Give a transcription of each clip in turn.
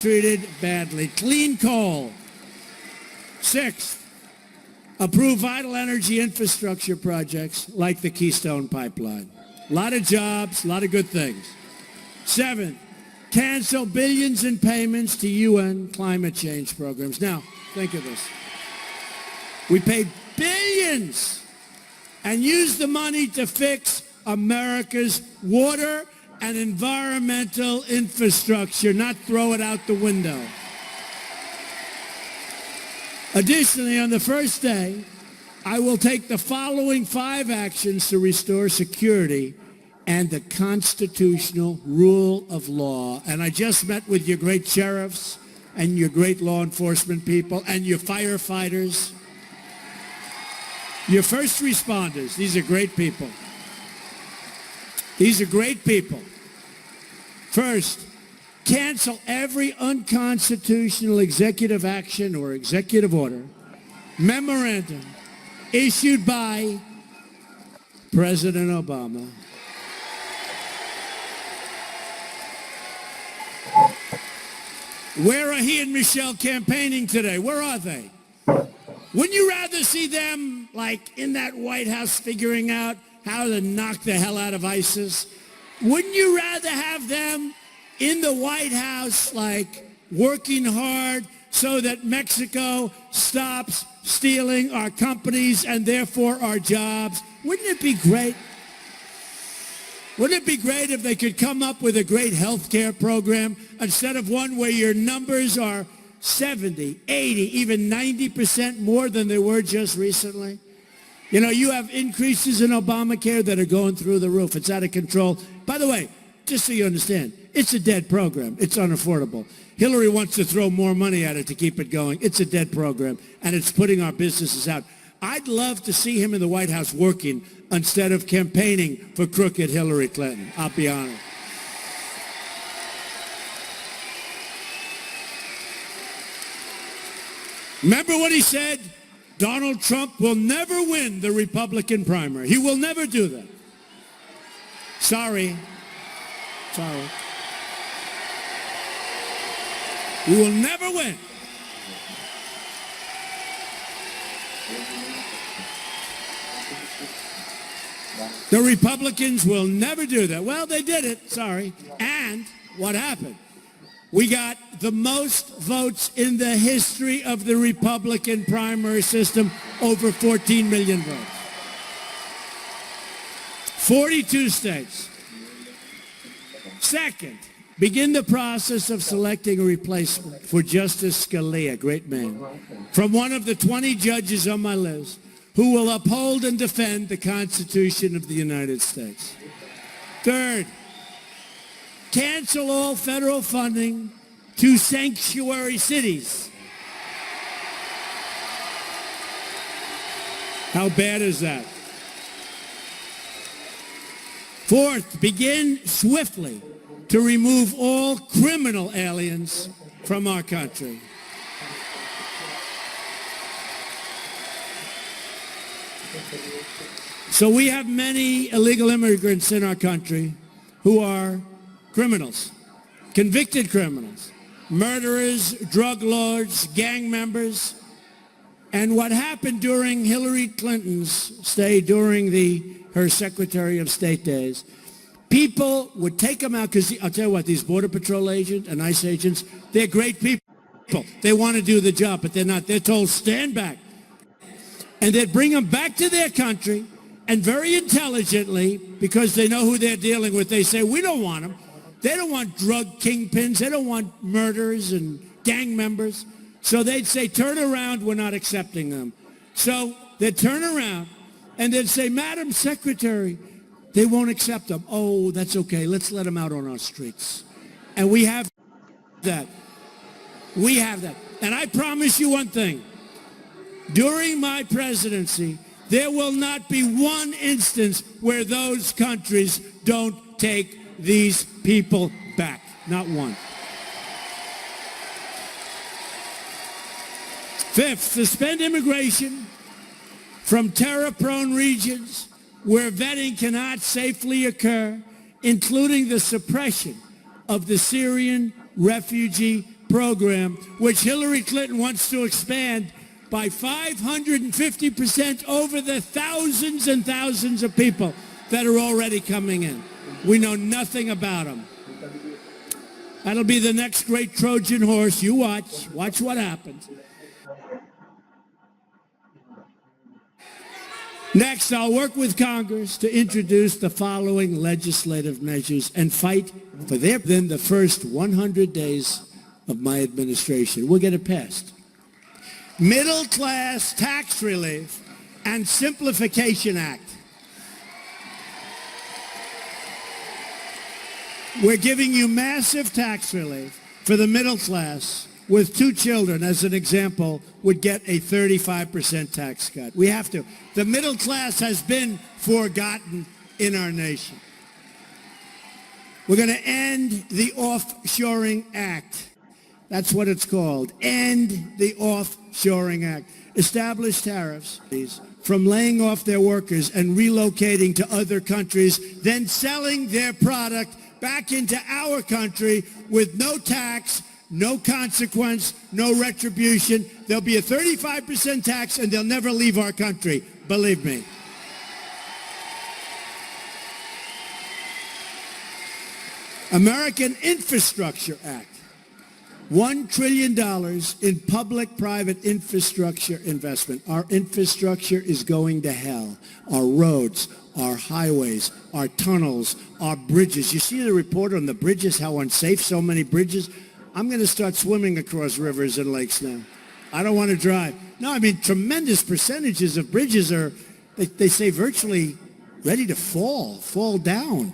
treated badly. Clean coal. Sixth, approve vital energy infrastructure projects like the Keystone Pipeline. A lot of jobs, a lot of good things. Seventh, cancel billions in payments to UN climate change programs. Now, think of this. We paid billions and used the money to fix America's water and environmental infrastructure, not throw it out the window. Additionally, on the first day, I will take the following 5 actions to restore security and the constitutional rule of law. And I just met with your great sheriffs and your great law enforcement people and your firefighters, your first responders. These are great people. These are great people. First, cancel every unconstitutional executive action or executive order, memorandum issued by President Obama. Where are he and Michelle campaigning today? Where are they? Wouldn't you rather see them like in that White House figuring out how to knock the hell out of ISIS? Wouldn't you rather have them in the White House like working hard so that Mexico stops stealing our companies and therefore our jobs? Wouldn't it be great? Wouldn't it be great if they could come up with a great health care program instead of one where your numbers are 70, 80, even 90% more than they were just recently? You know, you have increases in Obamacare that are going through the roof. It's out of control. By the way, just so you understand, it's a dead program. It's unaffordable. Hillary wants to throw more money at it to keep it going. It's a dead program, and it's putting our businesses out. I'd love to see him in the White House working instead of campaigning for crooked Hillary Clinton. I'll be honest. Remember what he said? Donald Trump will never win the Republican primary. He will never do that. Sorry. We will never win. The Republicans will never do that. Well, they did it. Sorry. And what happened? We got the most votes in the history of the Republican primary system, over 14 million votes. 42 states. Second, begin the process of selecting a replacement for Justice Scalia, great man, from one of the 20 judges on my list who will uphold and defend the Constitution of the United States. Third, cancel all federal funding to sanctuary cities. How bad is that? Fourth, begin swiftly to remove all criminal aliens from our country. So we have many illegal immigrants in our country who are criminals, convicted criminals, murderers, drug lords, gang members. And what happened during Hillary Clinton's stay during her Secretary of State days, people would take them out because I'll tell you what, these Border Patrol agents and ICE agents, they're great people. They want to do the job, but they're not. They're told, stand back. And they'd bring them back to their country, and very intelligently, because they know who they're dealing with, they say, we don't want them. They don't want drug kingpins. They don't want murderers and gang members. So they'd say, turn around, we're not accepting them. So they'd turn around, and they'd say, Madam Secretary, they won't accept them. Oh, that's okay. Let's let them out on our streets. And we have that. We have that. And I promise you one thing. During my presidency, there will not be one instance where those countries don't take these people back. Not one. Fifth, suspend immigration from terror-prone regions where vetting cannot safely occur, including the suppression of the Syrian refugee program, which Hillary Clinton wants to expand by 550% over the thousands and thousands of people that are already coming in. We know nothing about them. That'll be the next great Trojan horse. You watch. Watch what happens. Next, I'll work with Congress to introduce the following legislative measures and fight for their within the first 100 days of my administration. We'll get it passed. Middle Class Tax Relief and Simplification Act. We're giving you massive tax relief for the middle class with 2 children, as an example, would get a 35% tax cut. We have to. The middle class has been forgotten in our nation. We're going to end the Offshoring Act. That's what it's called. End the Offshoring Act. Establish tariffs from laying off their workers and relocating to other countries, then selling their product back into our country with no tax, no consequence, no retribution. There'll be a 35% tax and they'll never leave our country. Believe me. American Infrastructure Act. $1 trillion in public-private infrastructure investment. Our infrastructure is going to hell. Our roads, our highways, our tunnels, our bridges. You see the report on the bridges, how unsafe so many bridges? I'm going to start swimming across rivers and lakes now. I don't want to drive. No, I mean, tremendous percentages of bridges are, they say, virtually ready to fall down.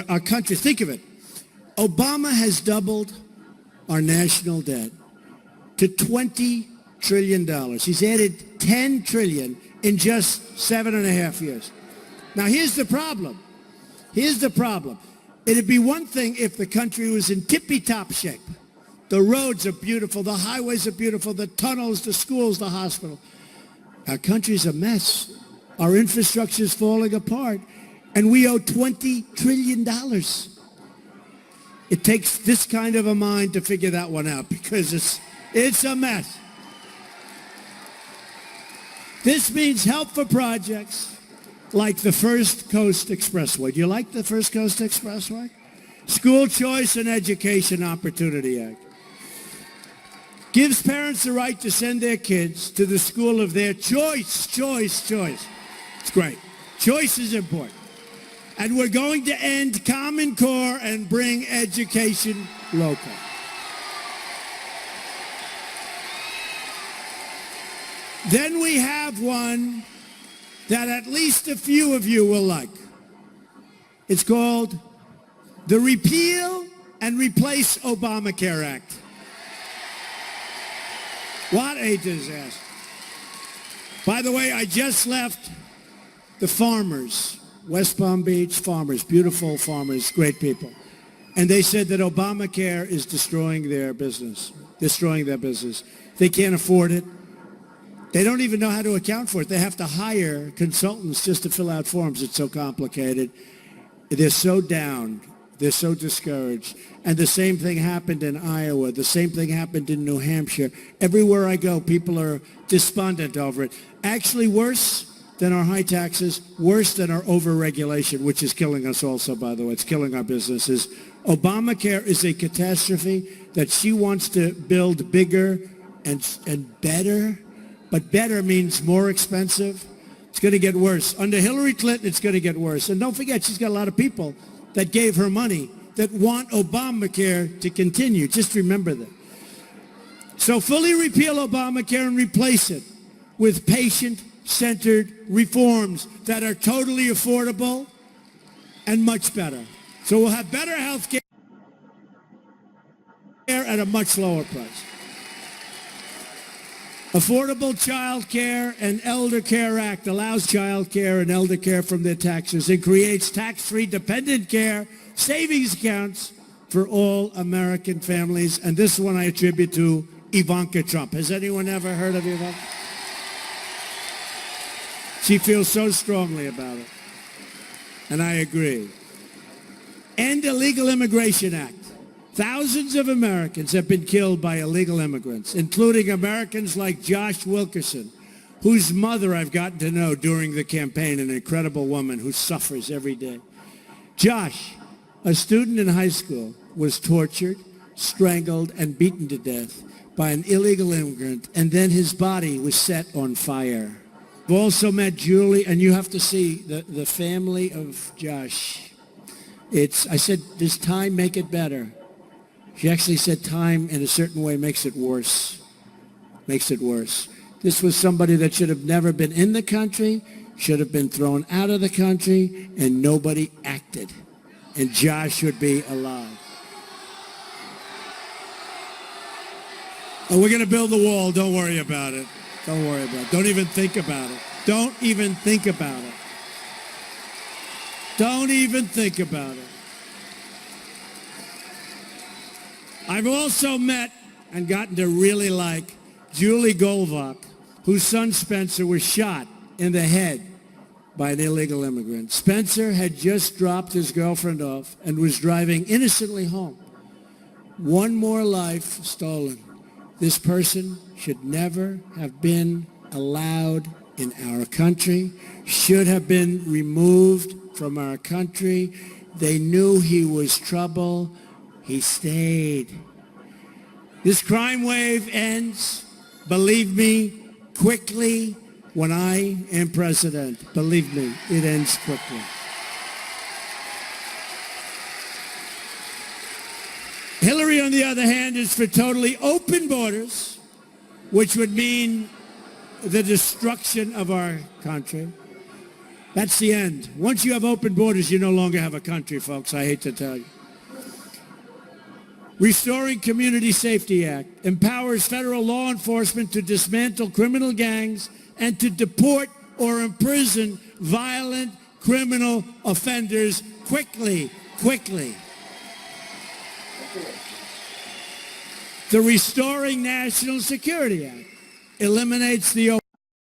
Our country, think of it. Obama has doubled our national debt to $20 trillion. He's added $10 trillion in just 7.5 years. Now, here's the problem. Here's the problem. It'd be one thing if the country was in tippy-top shape. The roads are beautiful. The highways are beautiful. The tunnels, the schools, the hospital. Our country's a mess. Our infrastructure is falling apart. And we owe $20 trillion. It takes this kind of a mind to figure that one out because it's a mess. This means help for projects like the First Coast Expressway. Do you like the First Coast Expressway? School Choice and Education Opportunity Act. Gives parents the right to send their kids to the school of their choice. It's great. Choice is important. And we're going to end Common Core and bring education local. Then we have one that at least a few of you will like. It's called the Repeal and Replace Obamacare Act. What a disaster. By the way, I just left the farmers. West Palm Beach farmers, beautiful farmers, great people. And they said that Obamacare is destroying their business. They can't afford it. They don't even know how to account for it. They have to hire consultants just to fill out forms. It's so complicated. They're so down. They're so discouraged. And the same thing happened in Iowa. The same thing happened in New Hampshire. Everywhere I go, people are despondent over it. Actually, worse than our high taxes, worse than our overregulation, which is killing us also, by the way. It's killing our businesses. Obamacare is a catastrophe that she wants to build bigger and better, but better means more expensive. It's going to get worse. Under Hillary Clinton, it's going to get worse. And don't forget, she's got a lot of people that gave her money that want Obamacare to continue. Just remember that. So fully repeal Obamacare and replace it with patient-centered reforms that are totally affordable and much better. So we'll have better health care at a much lower price. Affordable Child Care and Elder Care Act allows child care and elder care from their taxes and creates tax-free dependent care savings accounts for all American families. And this one I attribute to Ivanka Trump. Has anyone ever heard of Ivanka? She feels so strongly about it. And I agree. End Illegal Immigration Act. Thousands of Americans have been killed by illegal immigrants, including Americans like Josh Wilkerson, whose mother I've gotten to know during the campaign, an incredible woman who suffers every day. Josh, a student in high school, was tortured, strangled, and beaten to death by an illegal immigrant, and then his body was set on fire. I've also met Julie, and you have to see the family of Josh. I said, does time make it better? She actually said time in a certain way makes it worse. Makes it worse. This was somebody that should have never been in the country, should have been thrown out of the country, and nobody acted. And Josh would be alive. And we're going to build the wall. Don't worry about it. Don't worry about it. Don't even think about it. Don't even think about it. Don't even think about it. I've also met and gotten to really like Julie Goldbach, whose son Spencer was shot in the head by an illegal immigrant. Spencer had just dropped his girlfriend off and was driving innocently home. One more life stolen. This person should never have been allowed in our country, should have been removed from our country. They knew he was trouble. He stayed. This crime wave ends, believe me, quickly when I am president. Believe me, it ends quickly. Hillary, on the other hand, is for totally open borders, which would mean the destruction of our country. That's the end. Once you have open borders, you no longer have a country, folks. I hate to tell you. Restoring Community Safety Act empowers federal law enforcement to dismantle criminal gangs and to deport or imprison violent criminal offenders quickly. The Restoring National Security Act eliminates the